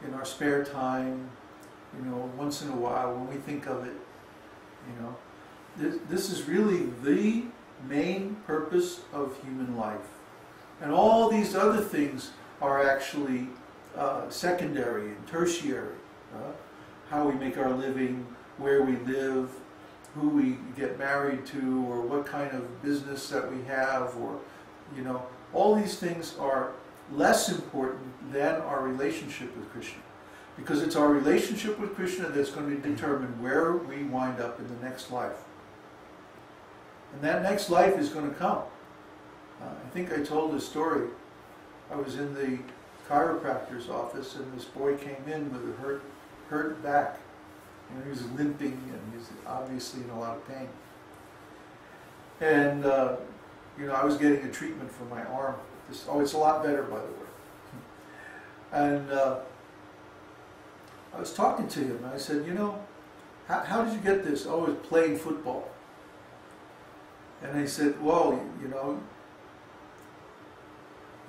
in our spare time, you know, once in a while when we think of it, you know. This is really the main purpose of human life. And all these other things are actually secondary and tertiary. How we make our living, where we live, who we get married to, or what kind of business that we have, or, you know, all these things are less important than our relationship with Krishna. Because it's our relationship with Krishna that's going to determine where we wind up in the next life. And that next life is going to come. I think I told this story. I was in the chiropractor's office and this boy came in with a hurt back. And he was limping and he was obviously in a lot of pain. And, you know, I was getting a treatment for my arm. It's a lot better, by the way. And I was talking to him and I said, you know, how did you get this? Oh, I was playing football. And I said, well, you know,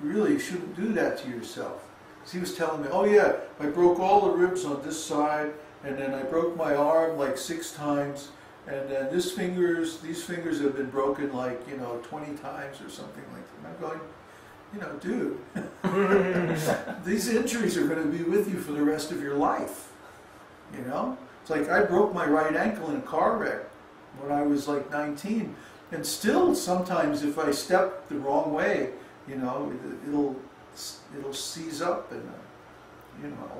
really, you shouldn't do that to yourself. So he was telling me, oh yeah, I broke all the ribs on this side, and then I broke my arm like 6 times, and then these fingers have been broken like, you know, 20 times or something like that. And I'm going, you know, dude, these injuries are going to be with you for the rest of your life. You know? It's like I broke my right ankle in a car wreck when I was like 19, and still sometimes if I step the wrong way, you know, it'll seize up and, you know,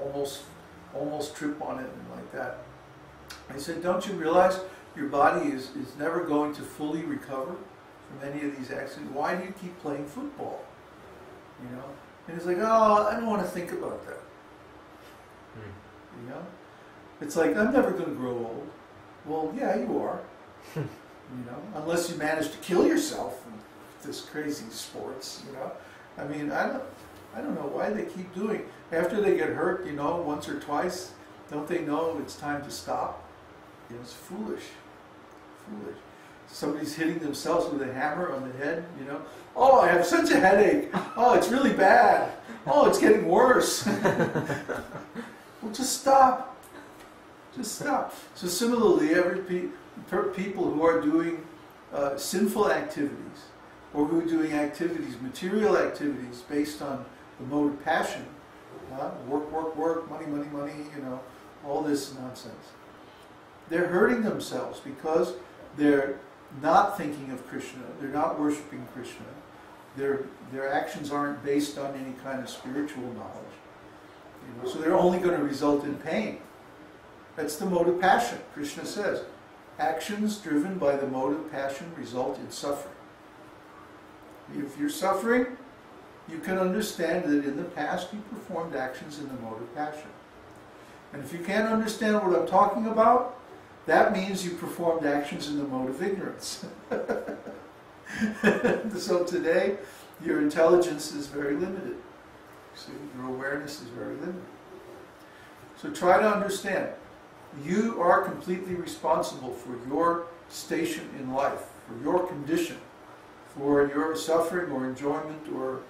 almost trip on it and like that. I said, don't you realize your body is never going to fully recover from any of these accidents? Why do you keep playing football? You know? And he's like, oh, I don't want to think about that. You know? It's like, I'm never going to grow old. Well, yeah, you are. You know? Unless you manage to kill yourself in this crazy sports, you know? I mean, I don't know why they keep doing. After they get hurt, you know, once or twice, don't they know it's time to stop? You know, it's foolish. Foolish. Somebody's hitting themselves with a hammer on the head, you know. Oh, I have such a headache. Oh, it's really bad. Oh, it's getting worse. Well, just stop. Just stop. So similarly, people who are doing sinful activities, or who are doing activities, material activities, based on the mode of passion, work, work, work, money, money, money, you know, all this nonsense. They're hurting themselves because they're not thinking of Krishna, they're not worshiping Krishna, their actions aren't based on any kind of spiritual knowledge. You know, so they're only going to result in pain. That's the mode of passion. Krishna says, actions driven by the mode of passion result in suffering. If you're suffering, you can understand that in the past you performed actions in the mode of passion. And if you can't understand what I'm talking about, that means you performed actions in the mode of ignorance. So today, your intelligence is very limited. See, your awareness is very limited. So try to understand. You are completely responsible for your station in life, for your condition, for your suffering or enjoyment or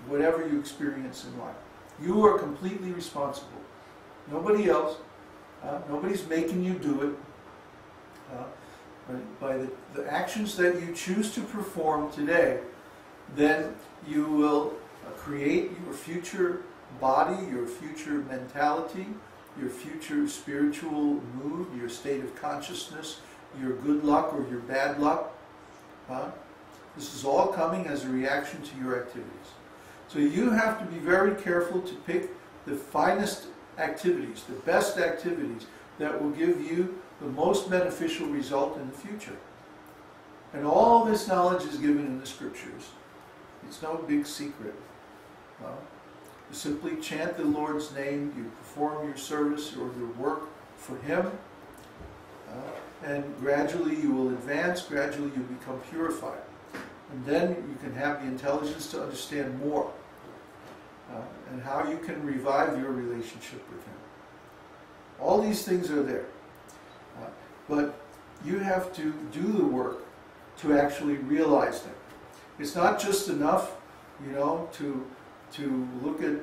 whatever you experience in life. You are completely responsible. Nobody else. Nobody's making you do it. By the actions that you choose to perform today, then you will create your future body, your future mentality, your future spiritual mood, your state of consciousness, your good luck or your bad luck. This is all coming as a reaction to your activities. So you have to be very careful to pick the finest activities, the best activities that will give you the most beneficial result in the future. And all this knowledge is given in the scriptures. It's no big secret. You simply chant the Lord's name, you perform your service or your work for Him, and gradually you will advance, gradually you become purified. And then you can have the intelligence to understand more, and how you can revive your relationship with Him. All these things are there. But you have to do the work to actually realize them. It's not just enough, you know, to look at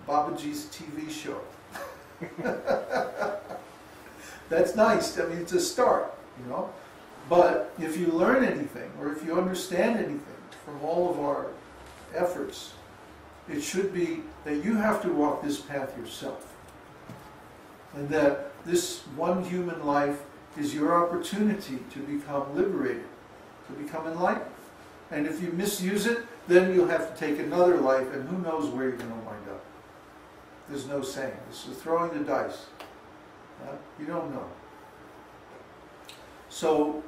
Babaji's TV show. That's nice. I mean, it's a start, you know. But if you learn anything, or if you understand anything from all of our efforts, it should be that you have to walk this path yourself. And that this one human life is your opportunity to become liberated, to become enlightened. And if you misuse it, then you'll have to take another life, and who knows where you're going to wind up. There's no saying. This is throwing the dice. You don't know. So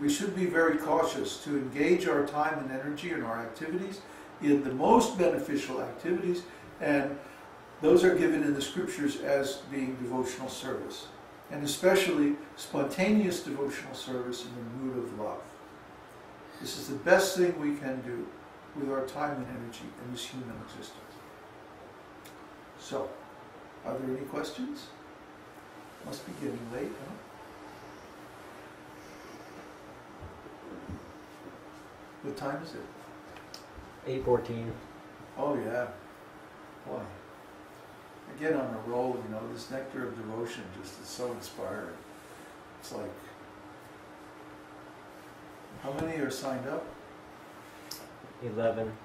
we should be very cautious to engage our time and energy in our activities in the most beneficial activities, and those are given in the scriptures as being devotional service, and especially spontaneous devotional service in the mood of love. This is the best thing we can do with our time and energy in this human existence. So, are there any questions? Must be getting late, huh? What time is it? 8:14. Oh yeah. Boy. I get on a roll, you know, this Nectar of Devotion just is so inspiring. It's like, how many are signed up? 11.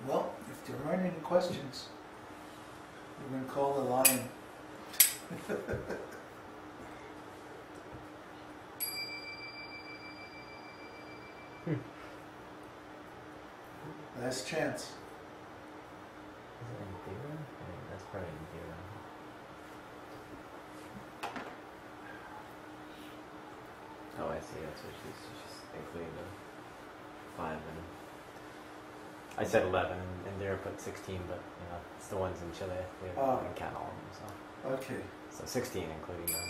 Well, if there aren't any questions, we're going to call the line. Last chance. Is it in theory? I think that's probably in theory. Oh, I see. That's what she's including the 5 and I said 11 and there put 16, but you know it's the ones in Chile. We didn't count all of them, so. Okay. So 16 including them.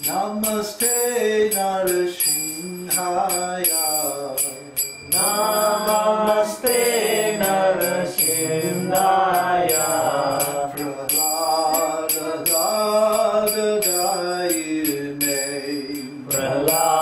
Namaste Narasimhaya. Namaste Narasimhaya. Prahlada Prahlada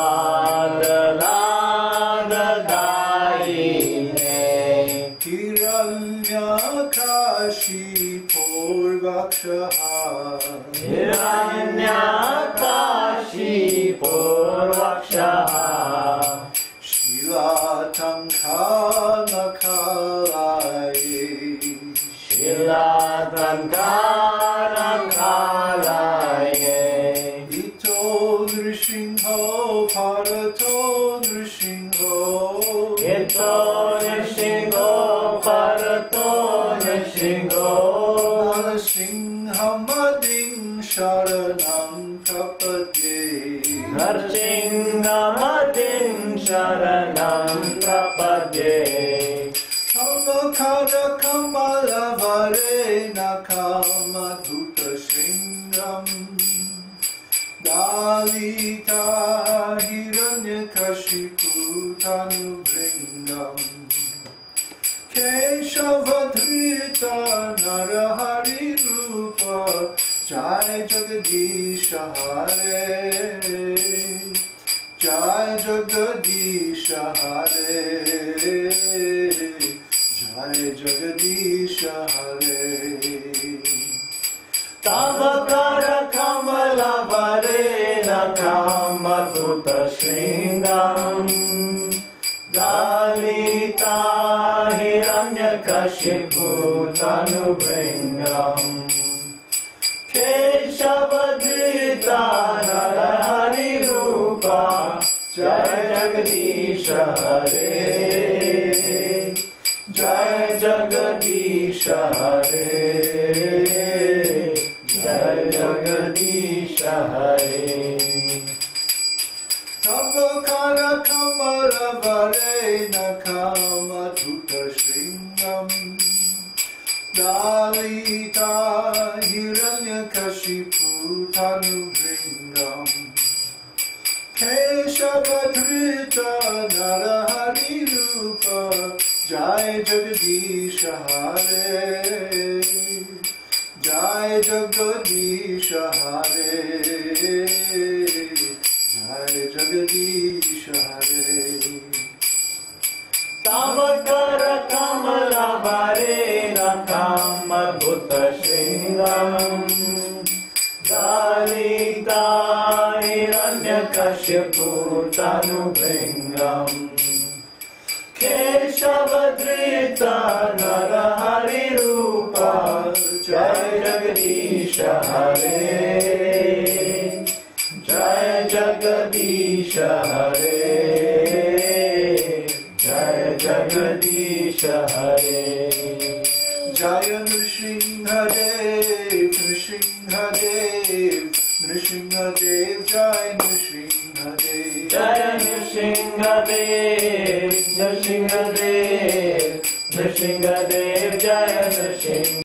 Hiranyakashipurvakshaha Shilatankanakalaye Ito Nrishingho Parato Nrishingho Ito Nrishingho Parato Nrishingho Narasimhamading Sharanam Prapadye Narasimhamading Sharanam Prapadye Kamakara Kamala Varena Kamadhuta Shringam Dalita Hiranyakashipu Tanubringam Keshavadhrita Narahari Rupa Jai Jagadisha Hare Jai Jagadisha Hare Jai Jagadisha Hare Tavakara Kamala Varena Kamadhuta Shringam Dalita Hiranyakashipu Tanubringam Keshavadhrita Narahari Rupa Jai Jagadisha Hare Jai Jagadisha Hare Jai Jagadisha Hare Tavakara Kamala Varena Kamadhuta Shringam Dalita Hiranyakashipu Tanubringam Keshavadhrita Narahari Rupa Jai Jagadisha Hare Jai Jagadish Hare, Jai Jagadish Hare. Tamakara Kamala Varena Kama Bhuta Shringam Dalita Hiranyakashipu Tanubringam Keshavadrita Narahari Rupa Jai Jagadish Hare, Jai Jagadish Hare, Jai Jagadish Hare. Jaya Nrsimhadev, Nrsimhadev, Nrsimhadev, Jai Nrsimhadev. Jaya Nrsimhadev, Nrsimhadev, Nrsimhadev, Jaya Nrsimhadev.